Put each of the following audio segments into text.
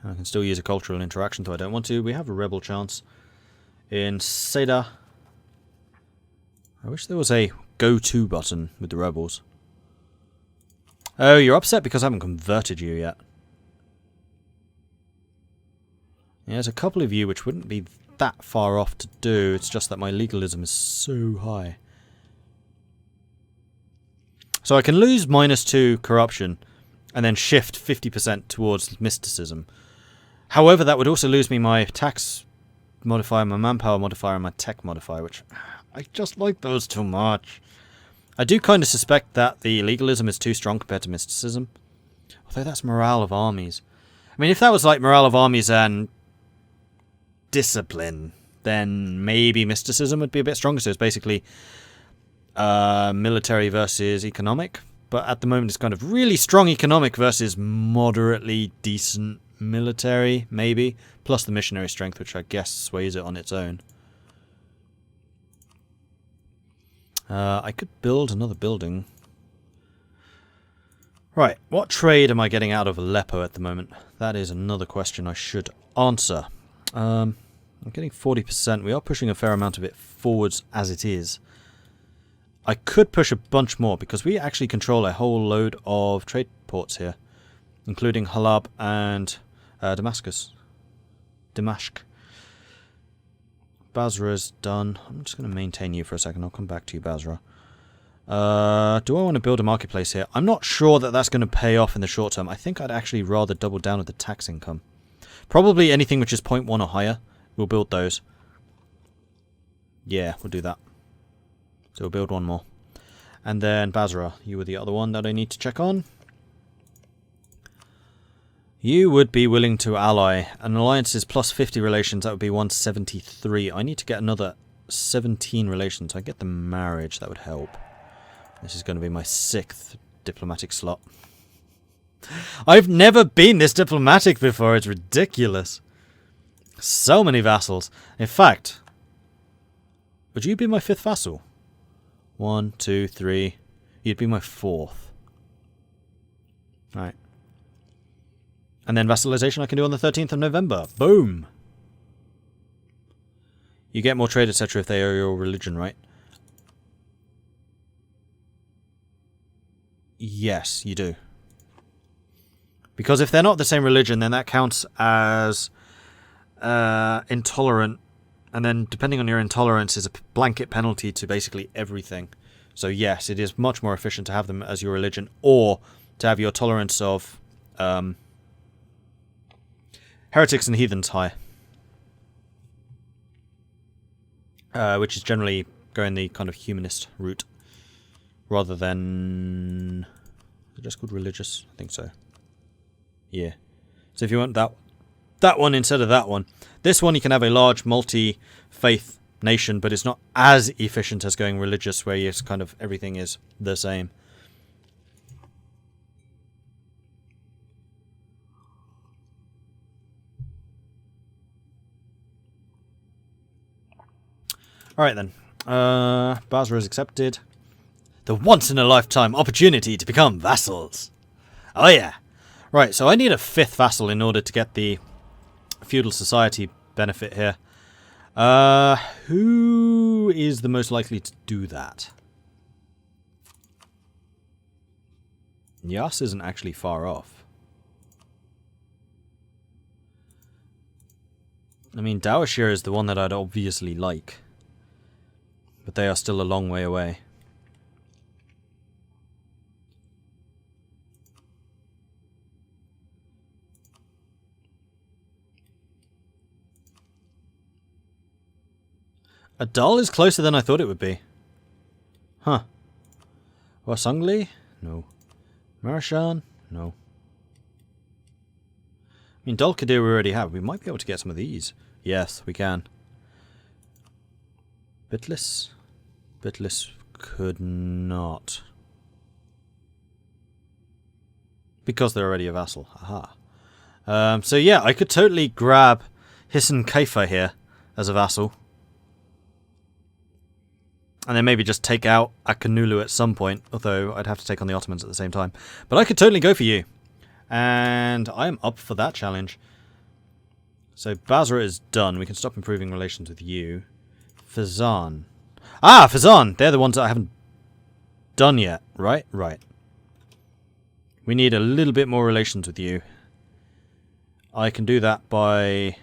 I can still use a cultural interaction, though I don't want to. We have a rebel chance in Seda. I wish there was a go-to button with the rebels. Oh, you're upset because I haven't converted you yet. Yeah, there's a couple of you which wouldn't be that far off to do. It's just that my legalism is so high. So I can lose -2 corruption and then shift 50% towards mysticism. However, that would also lose me my tax modifier, my manpower modifier, and my tech modifier, which I just like those too much. I do kind of suspect that the legalism is too strong compared to mysticism. Although that's morale of armies. I mean, if that was like morale of armies and discipline, then maybe mysticism would be a bit stronger. So it's basically military versus economic. But at the moment it's kind of really strong economic versus moderately decent military, maybe. Plus the missionary strength, which I guess sways it on its own. I could build another building. Right, what trade am I getting out of Aleppo at the moment? That is another question I should answer. I'm getting 40%. We are pushing a fair amount of it forwards as it is. I could push a bunch more because we actually control a whole load of trade ports here, including Halab and Damascus. Damashq. Basra's done. I'm just going to maintain you for a second. I'll come back to you, Basra. Do I want to build a marketplace here? I'm not sure that that's going to pay off in the short term. I think I'd actually rather double down with the tax income. Probably anything which is 0.1 or higher. We'll build those. Yeah, we'll do that. So we'll build one more. And then Basra, you were the other one that I need to check on. You would be willing to ally. An alliance is plus 50 relations. That would be 173. I need to get another 17 relations. I get the marriage. That would help. This is going to be my 6th diplomatic slot. I've never been this diplomatic before. It's ridiculous. So many vassals. In fact, would you be my 5th vassal? 1, 2, 3. You'd be my 4th. Right. And then vassalization I can do on the 13th of November. Boom! You get more trade, etc. if they are your religion, right? Yes, you do. Because if they're not the same religion, then that counts as intolerant. And then, depending on your intolerance, is a blanket penalty to basically everything. So yes, it is much more efficient to have them as your religion, or to have your tolerance of heretics and heathens high. Which is generally going the kind of humanist route, rather than... Is it just called religious? I think so. Yeah. So if you want that one instead of that one. This one you can have a large multi-faith nation, but it's not as efficient as going religious, where it's kind of everything is the same. Alright then. Basra is accepted. The once-in-a-lifetime opportunity to become vassals. Oh yeah. Right, so I need a 5th vassal in order to get the feudal society benefit here. Who is the most likely to do that? Yas isn't actually far off. I mean, Dawashir is the one that I'd obviously like. But they are still a long way away. Adal is closer than I thought it would be. Huh. Wasangli? No. Marashan? No. I mean, Dulkadir we already have. We might be able to get some of these. Yes, we can. Bitlis? Bitlis could not. Because they're already a vassal. Aha. So yeah, I could totally grab Hisan Kaifa here as a vassal. And then maybe just take out Akanulu at some point. Although I'd have to take on the Ottomans at the same time. But I could totally go for you. And I am up for that challenge. So Basra is done. We can stop improving relations with you. Fazan. Ah, Fazan! They're the ones that I haven't done yet, right? Right. We need a little bit more relations with you. I can do that by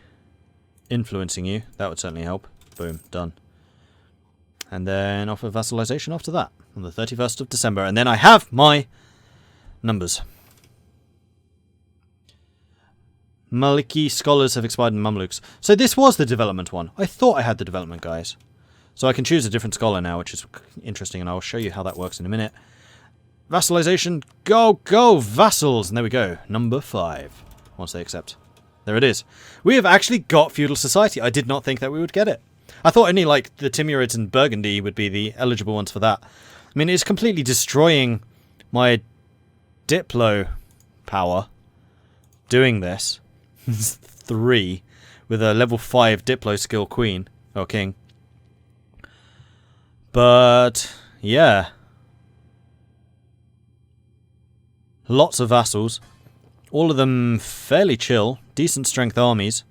influencing you. That would certainly help. Boom, done. And then offer vassalization after that, on the 31st of December. And then I have my numbers. Maliki scholars have expired in Mamluks. So this was the development one. I thought I had the development guys. So I can choose a different scholar now, which is interesting, and I'll show you how that works in a minute. Vassalization, go, go, vassals! And there we go, number 5, once they accept. There it is. We have actually got feudal society. I did not think that we would get it. I thought only, like, the Timurids and Burgundy would be the eligible ones for that. I mean, it's completely destroying my Diplo power doing this. 3 with a level 5 Diplo skill queen, or king. But, yeah. Lots of vassals. All of them fairly chill. Decent strength armies.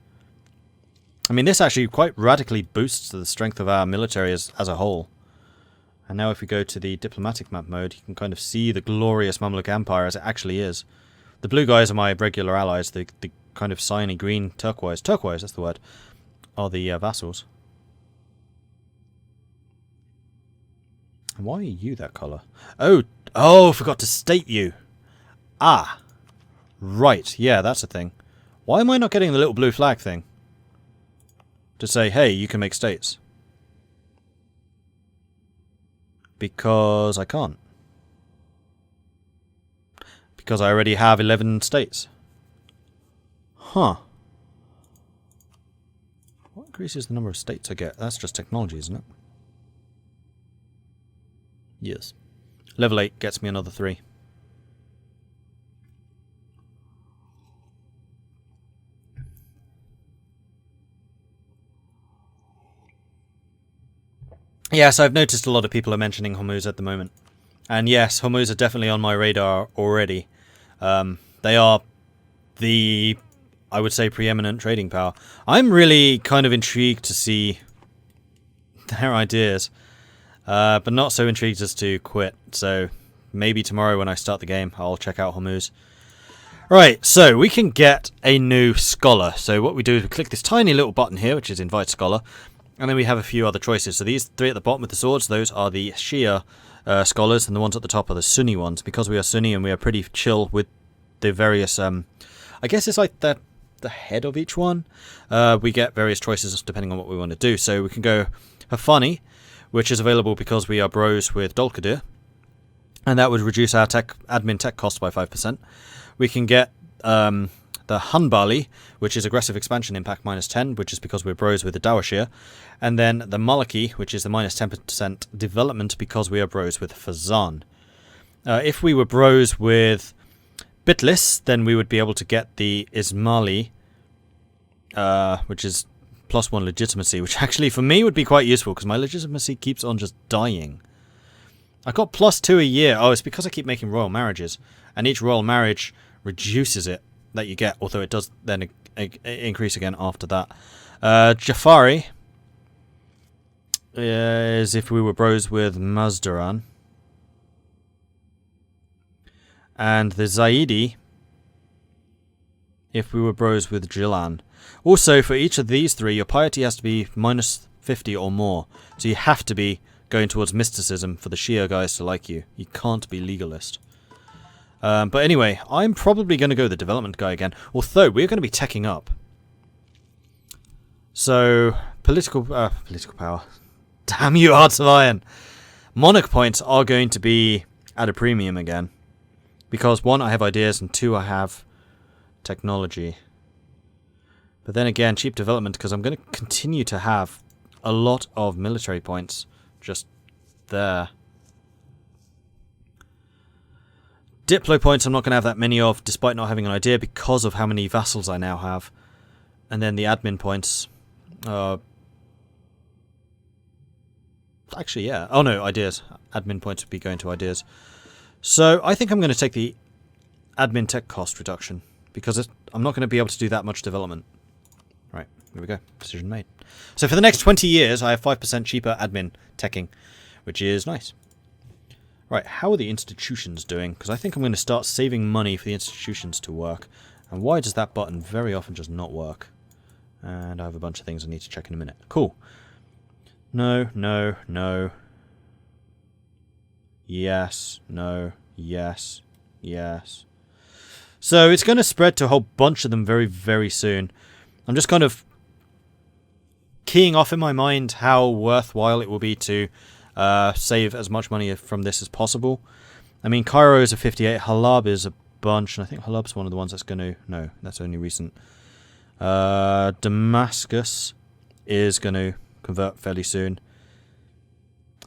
I mean, this actually quite radically boosts the strength of our military as a whole. And now if we go to the diplomatic map mode, you can kind of see the glorious Mamluk Empire as it actually is. The blue guys are my regular allies. The kind of cyany green turquoise. Turquoise, that's the word. Are the vassals. And why are you that colour? Oh, forgot to state you. Ah. Right, yeah, that's a thing. Why am I not getting the little blue flag thing? To say, hey, you can make states. Because I can't. Because I already have 11 states. Huh. What increases the number of states I get? That's just technology, isn't it? Yes. Level 8 gets me another 3. Yes, I've noticed a lot of people are mentioning Hormuz at the moment. And yes, Hormuz are definitely on my radar already. They are the, I would say, preeminent trading power. I'm really kind of intrigued to see their ideas. But not so intrigued as to quit. So maybe tomorrow when I start the game, I'll check out Hormuz. Right, so we can get a new scholar. So what we do is we click this tiny little button here, which is Invite Scholar. And then we have a few other choices. So these 3 at the bottom with the swords, those are the Shia scholars, and the ones at the top are the Sunni ones. Because we are Sunni and we are pretty chill with the various, I guess it's like the head of each one. We get various choices depending on what we want to do. So we can go Hafani, which is available because we are bros with Dolkadir. And that would reduce our admin tech cost by 5%. We can get the Hanbali, which is aggressive expansion impact -10, which is because we're bros with the Dawashir. And then the Maliki, which is the -10% development because we are bros with Fazan. If we were bros with Bitlis, then we would be able to get the Ismaili, which is +1 legitimacy, which actually for me would be quite useful because my legitimacy keeps on just dying. I got +2 a year. Oh, it's because I keep making royal marriages, and each royal marriage reduces it that you get, although it does then increase again after that. Jafari is if we were bros with Mazdaran. And the Zaidi if we were bros with Jilan. Also, for each of these 3, your piety has to be -50 or more. So you have to be going towards mysticism for the Shia guys to like you. You can't be legalist. But anyway, I'm probably going to go the development guy again. Although, we're going to be teching up. So, political power. Damn you, Hearts of Iron! Monarch points are going to be at a premium again. Because 1, I have ideas, and 2, I have technology. But then again, cheap development, because I'm going to continue to have a lot of military points just there. Diplo points I'm not going to have that many of, despite not having an idea, because of how many vassals I now have. And then the admin points. Actually, yeah. Oh no, ideas. Admin points would be going to ideas. So I think I'm going to take the admin tech cost reduction, because I'm not going to be able to do that much development. Right, here we go. Decision made. So for the next 20 years, I have 5% cheaper admin teching, which is nice. Right, how are the institutions doing? Because I think I'm going to start saving money for the institutions to work. And why does that button very often just not work? And I have a bunch of things I need to check in a minute. Cool. No, no, no. Yes, no, yes, yes. So it's going to spread to a whole bunch of them very, very soon. I'm just kind of keying off in my mind how worthwhile it will be to save as much money from this as possible. I mean, Cairo is a 58, Halab is a bunch, and I think Halab's one of the ones that's going to... No, that's only recent. Damascus is going to convert fairly soon.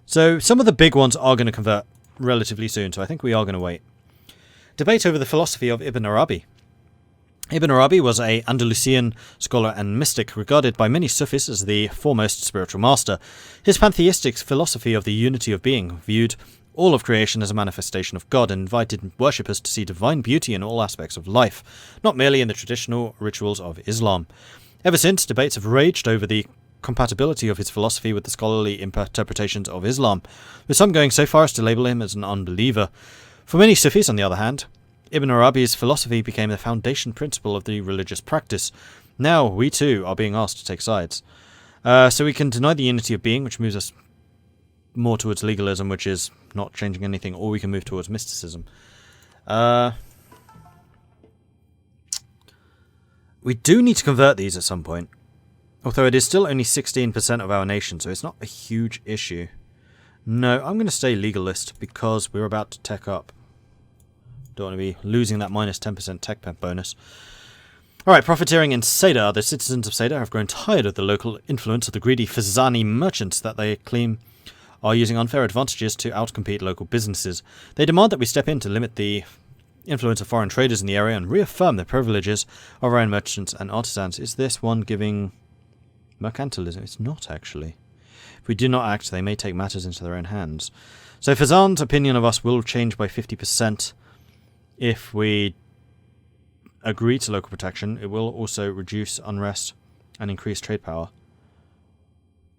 So some of the big ones are going to convert relatively soon, so I think we are going to wait. Debate over the philosophy of Ibn Arabi. Ibn Arabi was an Andalusian scholar and mystic, regarded by many Sufis as the foremost spiritual master. His pantheistic philosophy of the unity of being viewed all of creation as a manifestation of God and invited worshippers to see divine beauty in all aspects of life, not merely in the traditional rituals of Islam. Ever since, debates have raged over the compatibility of his philosophy with the scholarly interpretations of Islam, with some going so far as to label him as an unbeliever. For many Sufis, on the other hand, Ibn Arabi's philosophy became the foundation principle of the religious practice. Now, we too are being asked to take sides. So we can deny the unity of being, which moves us more towards legalism, which is not changing anything, or we can move towards mysticism. We do need to convert these at some point. Although it is still only 16% of our nation, so it's not a huge issue. No, I'm going to stay legalist because we're about to tech up. Don't want to be losing that minus 10% tech bonus. Alright, profiteering in Seda. The citizens of Seda have grown tired of the local influence of the greedy Fazani merchants that they claim are using unfair advantages to outcompete local businesses. They demand that we step in to limit the influence of foreign traders in the area and reaffirm the privileges of our own merchants and artisans. Is this one giving mercantilism? It's not, actually. If we do not act, they may take matters into their own hands. So Fazan's opinion of us will change by 50%. If we agree to local protection, it will also reduce unrest and increase trade power.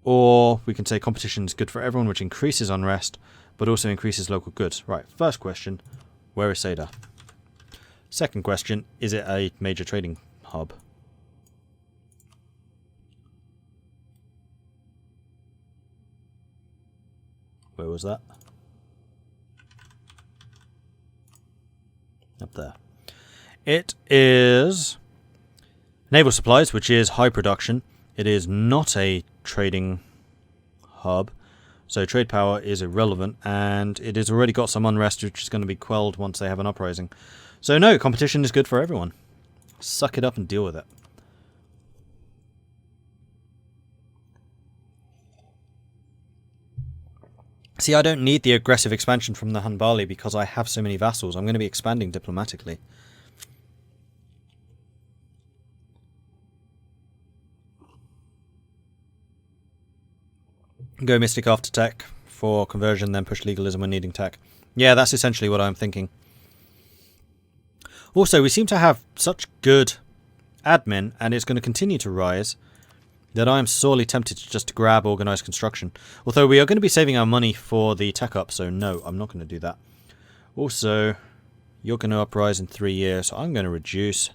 Or we can say competition is good for everyone, which increases unrest, but also increases local goods. Right, first question, where is Seda? Second question, is it a major trading hub? Where was that? Up there. It is naval supplies, which is high production. It is not a trading hub, so trade power is irrelevant, and it has already got some unrest, which is going to be quelled once they have an uprising. So no, competition is good for everyone. Suck it up and deal with it. See, I don't need the aggressive expansion from the Hanbali because I have so many vassals. I'm going to be expanding diplomatically. Go Mystic after tech for conversion, then push legalism when needing tech. Yeah, that's essentially what I'm thinking. Also, we seem to have such good admin, and it's going to continue to rise, that I am sorely tempted to just grab organised construction. Although we are going to be saving our money for the tech up, so no, I'm not going to do that. Also, you're going to uprise in 3 years, so I'm going to reduce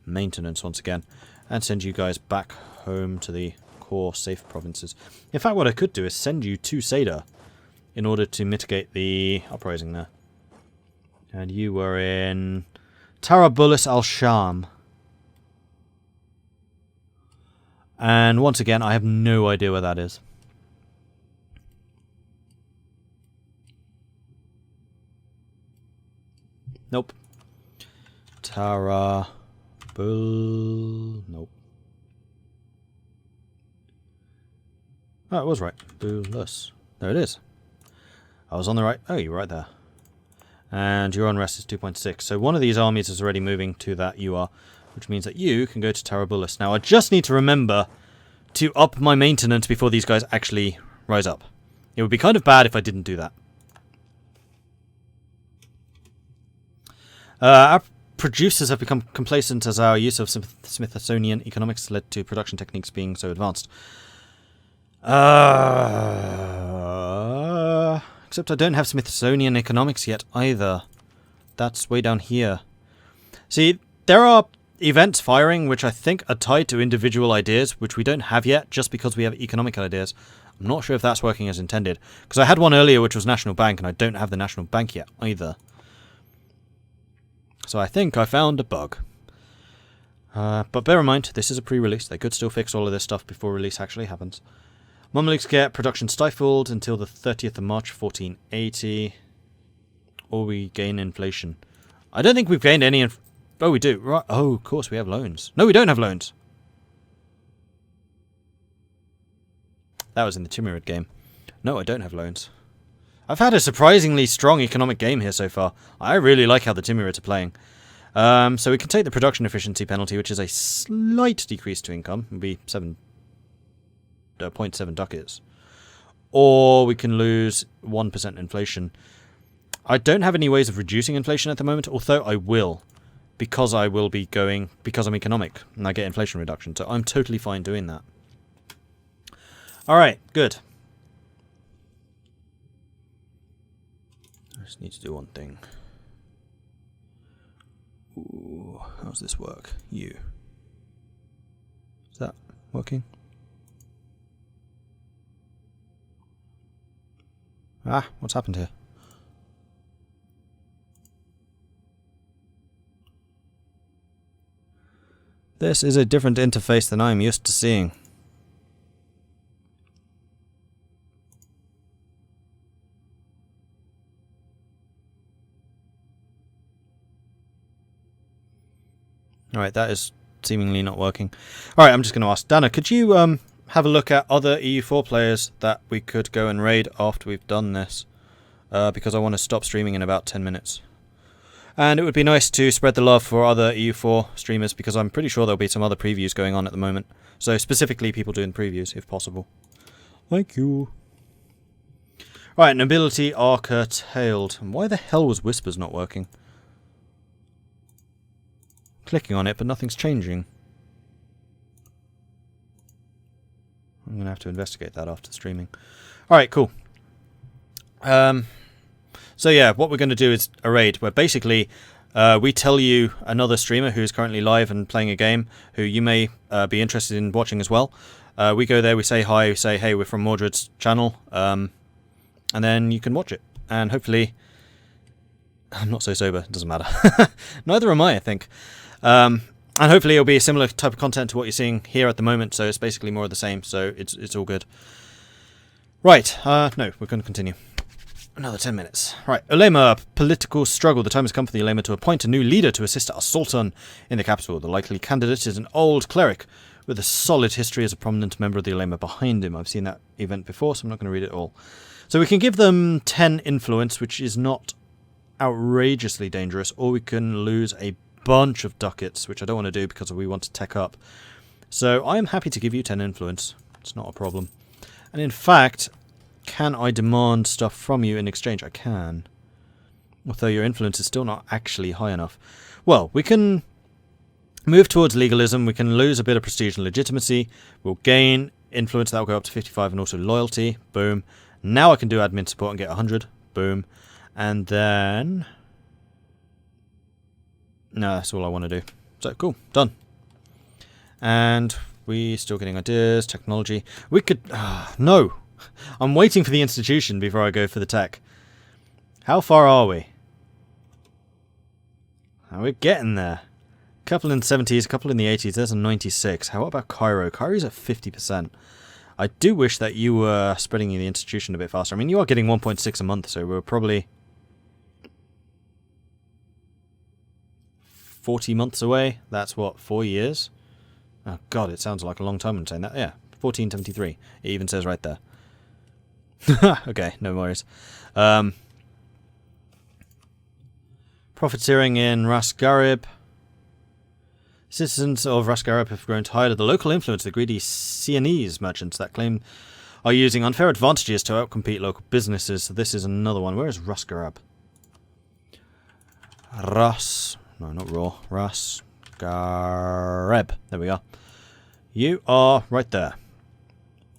maintenance once again, and send you guys back home to the core safe provinces. In fact, what I could do is send you to Seda in order to mitigate the uprising there. And you were in Tarabulus al-Sham. And once again, I have no idea where that is. Nope. Tarabul... Nope. Oh, it was right. Bulus. There it is. I was on the right... Oh, you're right there. And your unrest is 2.6. So one of these armies is already moving to that you are, which means that you can go to Tarabulus. Now, I just need to remember to up my maintenance before these guys actually rise up. It would be kind of bad if I didn't do that. Our producers have become complacent as our use of Smithsonian economics led to production techniques being so advanced. Except I don't have Smithsonian economics yet either. That's way down here. See, there are events firing which I think are tied to individual ideas, which we don't have yet just because we have economic ideas. I'm not sure if that's working as intended. Because I had one earlier which was National Bank, and I don't have the National Bank yet either. So I think I found a bug. But bear in mind, this is a pre-release. They could still fix all of this stuff before release actually happens. Mamluks get production stifled until the 30th of March 1480. Or we gain inflation. I don't think we've gained any... Oh, we do. Right. Oh, of course, we have loans. No, we don't have loans. That was in the Timurid game. No, I don't have loans. I've had a surprisingly strong economic game here so far. I really like how the Timurids are playing. So we can take the production efficiency penalty, which is a slight decrease to income. It would be 0.7 ducats. Or we can lose 1% inflation. I don't have any ways of reducing inflation at the moment, although I will. Because I will be going... Because I'm economic, and I get inflation reduction. So I'm totally fine doing that. Alright, good. I just need to do one thing. Ooh, how's this work? You. Is that working? Ah, what's happened here? This is a different interface than I'm used to seeing. Alright, that is seemingly not working. Alright, I'm just going to ask Dana, could you have a look at other EU4 players that we could go and raid after we've done this? Because I want to stop streaming in about 10 minutes. And it would be nice to spread the love for other EU4 streamers, because I'm pretty sure there'll be some other previews going on at the moment. So specifically people doing previews, if possible. Thank you. Right, nobility are curtailed. And why the hell was Whispers not working? Clicking on it, but nothing's changing. I'm going to have to investigate that after streaming. Alright, cool. So yeah, what we're going to do is a raid where basically we tell you another streamer who's currently live and playing a game who you may be interested in watching as well. We go there, we say hi, we say, hey, we're from Mordred's channel, and then you can watch it. And hopefully... I'm not so sober, it doesn't matter. Neither am I think. And hopefully it'll be a similar type of content to what you're seeing here at the moment, so it's basically more of the same, so it's all good. Right, no, we're going to continue. Another 10 minutes. Right, Ulema, political struggle. The time has come for the Ulema to appoint a new leader to assist our Sultan in the capital. The likely candidate is an old cleric with a solid history as a prominent member of the Ulema behind him. I've seen that event before, so I'm not going to read it all. So we can give them 10 influence, which is not outrageously dangerous, or we can lose a bunch of ducats, which I don't want to do because we want to tech up. So I am happy to give you 10 influence. It's not a problem. And in fact... Can I demand stuff from you in exchange? I can. Although your influence is still not actually high enough. Well, we can move towards legalism. We can lose a bit of prestige and legitimacy. We'll gain influence. That will go up to 55 and also loyalty. Boom. Now I can do admin support and get 100. Boom. And then... No, that's all I want to do. So, cool. Done. And we still getting ideas. Technology. We could... no! I'm waiting for the institution before I go for the tech. How far are we? We're getting there. A couple in the 70s, a couple in the 80s. There's a 96. How about Cairo? Cairo's at 50%. I do wish that you were spreading the institution a bit faster. I mean, you are getting 1.6 a month, so we're probably 40 months away. That's what, 4 years? Oh god, it sounds like a long time when saying that. Yeah, 1473. It even says right there. Okay, no worries. Profiteering in Ras Garib. Citizens of Ras Garib have grown tired of the local influence of the greedy Sienese merchants that claim are using unfair advantages to outcompete local businesses. So this is another one. Where is Ras Garib? No, not raw. Ras. Gareb. There we are. You are right there.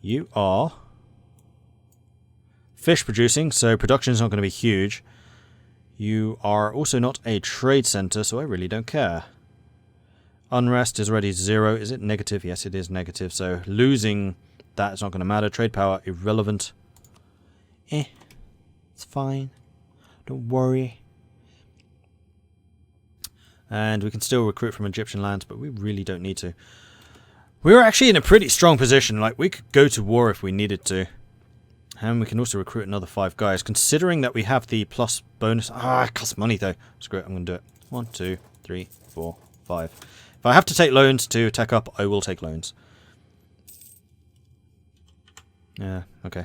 You are fish producing, so production is not going to be huge. You are also not a trade center, so I really don't care. Unrest is already 0. Is it negative? Yes, it is negative. So losing that is not going to matter. Trade power, irrelevant. It's fine. Don't worry. And we can still recruit from Egyptian lands, but we really don't need to. We're actually in a pretty strong position. Like, we could go to war if we needed to. And we can also recruit another 5 guys. Considering that we have the plus bonus... it costs money, though. Screw it, I'm going to do it. 1, 2, 3, 4, 5. If I have to take loans to tech up, I will take loans. Yeah, okay.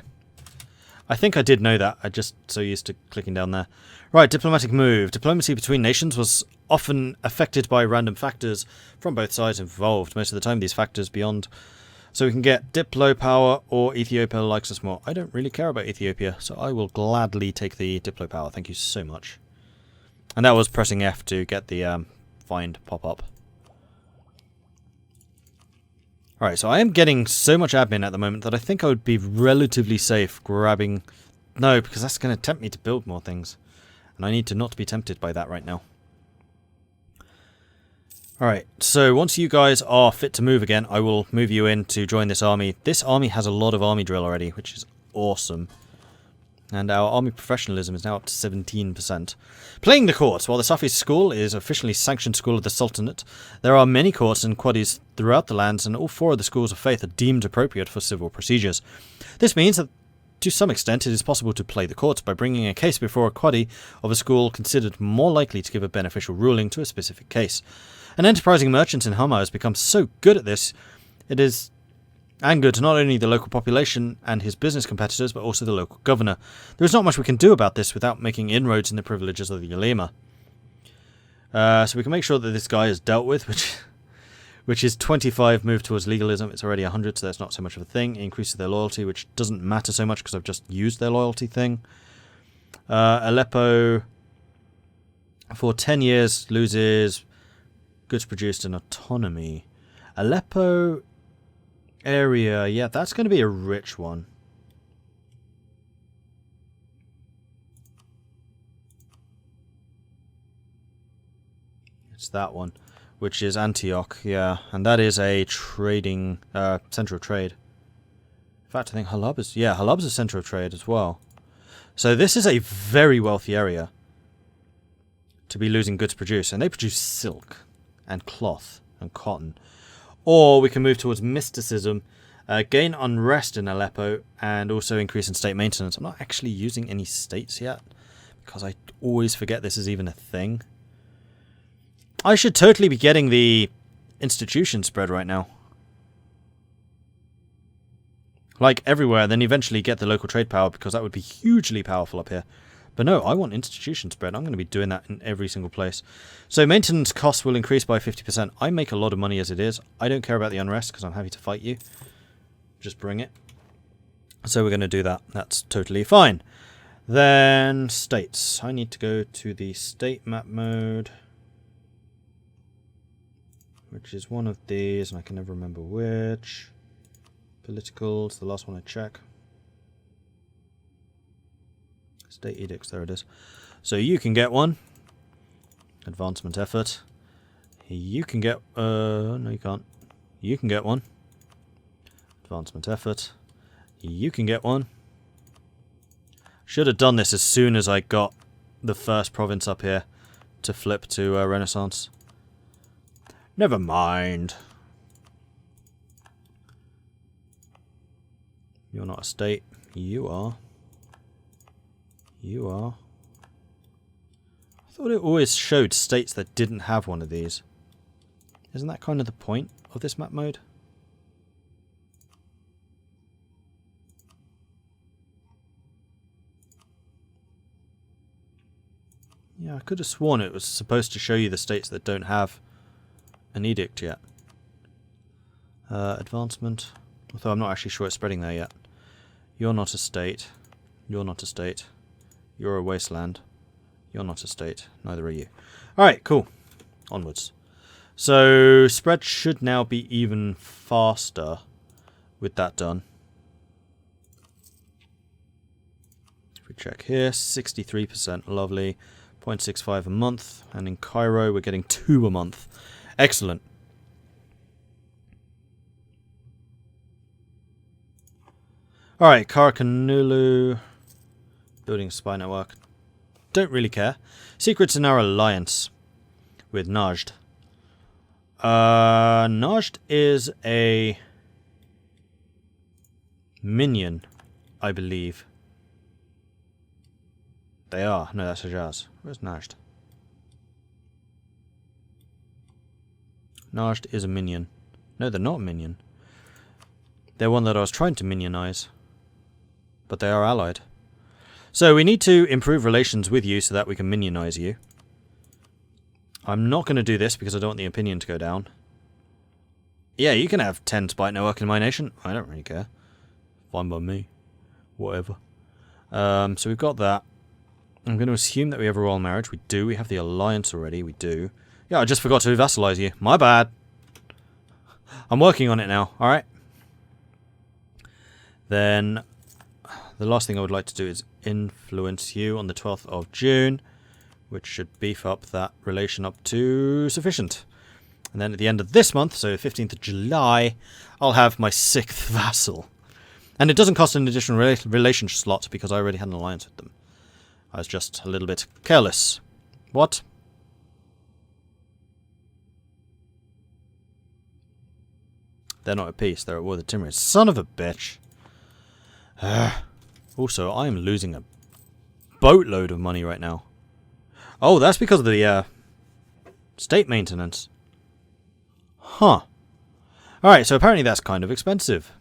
I think I did know that. I just so used to clicking down there. Right, diplomatic move. Diplomacy between nations was often affected by random factors from both sides involved. Most of the time, these factors beyond. So we can get Diplo power or Ethiopia likes us more. I don't really care about Ethiopia, so I will gladly take the Diplo power. Thank you so much. And that was pressing F to get the find pop up. Alright, so I am getting so much admin at the moment that I think I would be relatively safe grabbing... No, because that's going to tempt me to build more things. And I need to not be tempted by that right now. Alright, so once you guys are fit to move again, I will move you in to join this army. This army has a lot of army drill already, which is awesome. And our army professionalism is now up to 17%. Playing the courts. While the Safi school is officially sanctioned school of the Sultanate, there are many courts and quadis throughout the lands, and all 4 of the schools of faith are deemed appropriate for civil procedures. This means that, to some extent, it is possible to play the courts by bringing a case before a quadi of a school considered more likely to give a beneficial ruling to a specific case. An enterprising merchant in Hama has become so good at this, it is angered not only the local population and his business competitors, but also the local governor. There is not much we can do about this without making inroads in the privileges of the ulema. So we can make sure that this guy is dealt with, which is 25 move towards legalism. It's already 100, so that's not so much of a thing. It increases their loyalty, which doesn't matter so much because I've just used their loyalty thing. Aleppo, for 10 years, loses goods produced and autonomy. Aleppo... area, yeah, that's going to be a rich one. It's that one, which is Antioch, yeah, and that is a trading, center of trade. In fact, I think Halab is, yeah, Halab's a center of trade as well. So this is a very wealthy area to be losing goods produced, and they produce silk and cloth and cotton. Or we can move towards mysticism, gain unrest in Aleppo, and also increase in state maintenance. I'm not actually using any states yet, because I always forget this is even a thing. I should totally be getting the institution spread right now. Like everywhere, then eventually get the local trade power, because that would be hugely powerful up here. But no, I want institution spread. I'm going to be doing that in every single place. So maintenance costs will increase by 50%. I make a lot of money as it is. I don't care about the unrest because I'm happy to fight you. Just bring it. So we're going to do that. That's totally fine. Then states. I need to go to the state map mode, which is one of these, and I can never remember which. Political is the last one I check. State edicts, there it is. So you can get one. Advancement effort. You can get... no, you can't. You can get one. Advancement effort. You can get one. Should have done this as soon as I got the first province up here to flip to Renaissance. Never mind. You're not a state. You are. You are. I thought it always showed states that didn't have one of these. Isn't that kind of the point of this map mode? Yeah, I could have sworn it was supposed to show you the states that don't have an edict yet. Advancement. Although I'm not actually sure it's spreading there yet. You're not a state. You're not a state. You're a wasteland. You're not a state. Neither are you. Alright, cool. onwards. So spread should now be even faster with that done. If we check here, 63%, lovely. 0.65 a month, and in Cairo we're getting 2 a month. Excellent. Alright, Karakanulu. Building a spy network. Don't really care. Secrets in our alliance with Najd. Najd is a minion, I believe. They are. No, that's Hijaz. Where's Najd? Najd is a minion. No, they're not a minion. They're one that I was trying to minionize. But they are allied. So we need to improve relations with you so that we can minionize you. I'm not going to do this because I don't want the opinion to go down. Yeah, you can have 10 spy network in my nation. I don't really care. Fine by me. Whatever. So we've got that. I'm going to assume that we have a royal marriage. We do. We have the alliance already. We do. Yeah, I just forgot to vassalize you. My bad. I'm working on it now. Alright. Then the last thing I would like to do is influence you on the 12th of June, which should beef up that relation up to sufficient. And then at the end of this month, so 15th of July, I'll have my 6th vassal. And it doesn't cost an additional relation slot because I already had an alliance with them. I was just a little bit careless. What? They're not at peace, they're at war with the Timurids. Son of a bitch. Also, I am losing a boatload of money right now. Oh, that's because of the state maintenance. Huh. Alright, so apparently that's kind of expensive.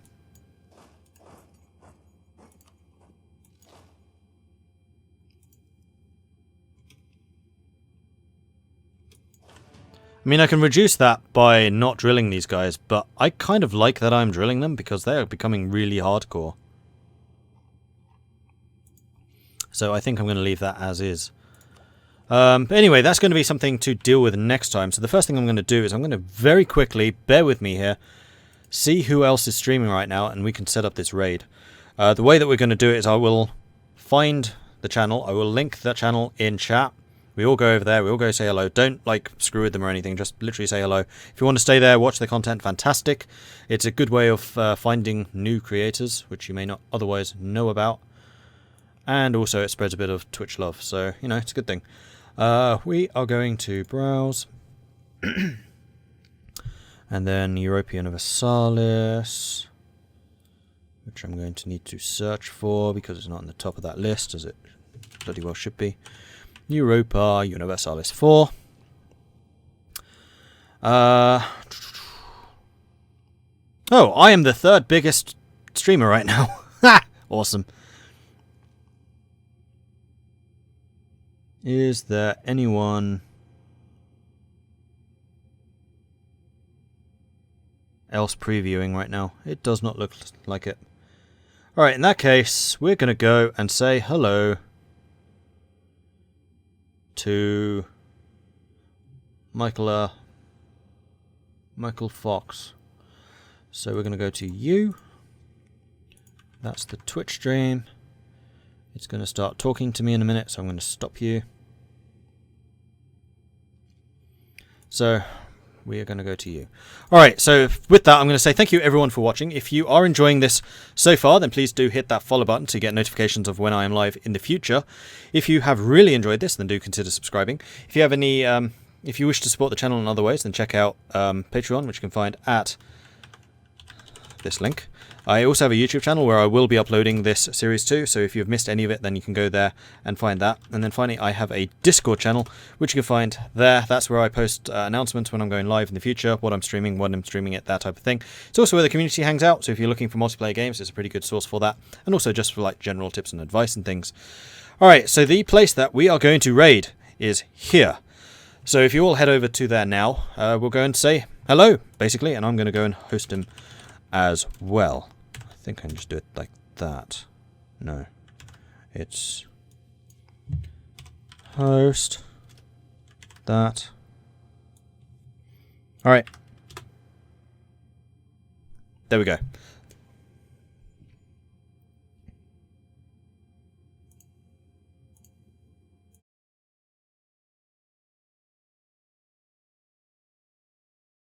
I mean, I can reduce that by not drilling these guys, but I kind of like that I'm drilling them because they are becoming really hardcore. So I think I'm going to leave that as is. But anyway, that's going to be something to deal with next time. So the first thing I'm going to do is I'm going to very quickly, bear with me here, see who else is streaming right now, and we can set up this raid. The way that we're going to do it is I will find the channel, I will link the channel in chat. We all go over there, we all go say hello. Don't, like, screw with them or anything, just literally say hello. If you want to stay there, watch the content, fantastic. It's a good way of finding new creators, which you may not otherwise know about. And also it spreads a bit of Twitch love, so, you know, it's a good thing. We are going to browse. And then Europa Universalis, which I'm going to need to search for because it's not on the top of that list, as it bloody well should be. Europa Universalis 4. Oh, I am the 3rd biggest streamer right now. Ha! Awesome. Is there anyone else previewing right now? It does not look like it. Alright, in that case, we're going to go and say hello to Michael Fox. So we're going to go to you. That's the Twitch stream. It's going to start talking to me in a minute, so I'm going to stop you. So we are going to go to you. Alright, so with that I'm going to say thank you everyone for watching. If you are enjoying this so far, then please do hit that follow button to get notifications of when I am live in the future. If you have really enjoyed this, then do consider subscribing. If you have any, if you wish to support the channel in other ways, then check out Patreon, which you can find at this link. I also have a YouTube channel where I will be uploading this series too, so if you've missed any of it, then you can go there and find that. And then finally, I have a Discord channel, which you can find there. That's where I post announcements when I'm going live in the future, what I'm streaming, when I'm streaming it, that type of thing. It's also where the community hangs out, so if you're looking for multiplayer games, it's a pretty good source for that. And also just for like general tips and advice and things. Alright, so the place that we are going to raid is here. So if you all head over to there now, we'll go and say hello, basically, and I'm going to go and host him as well. I think I can just do it like that. No. It's host that Alright. There we go.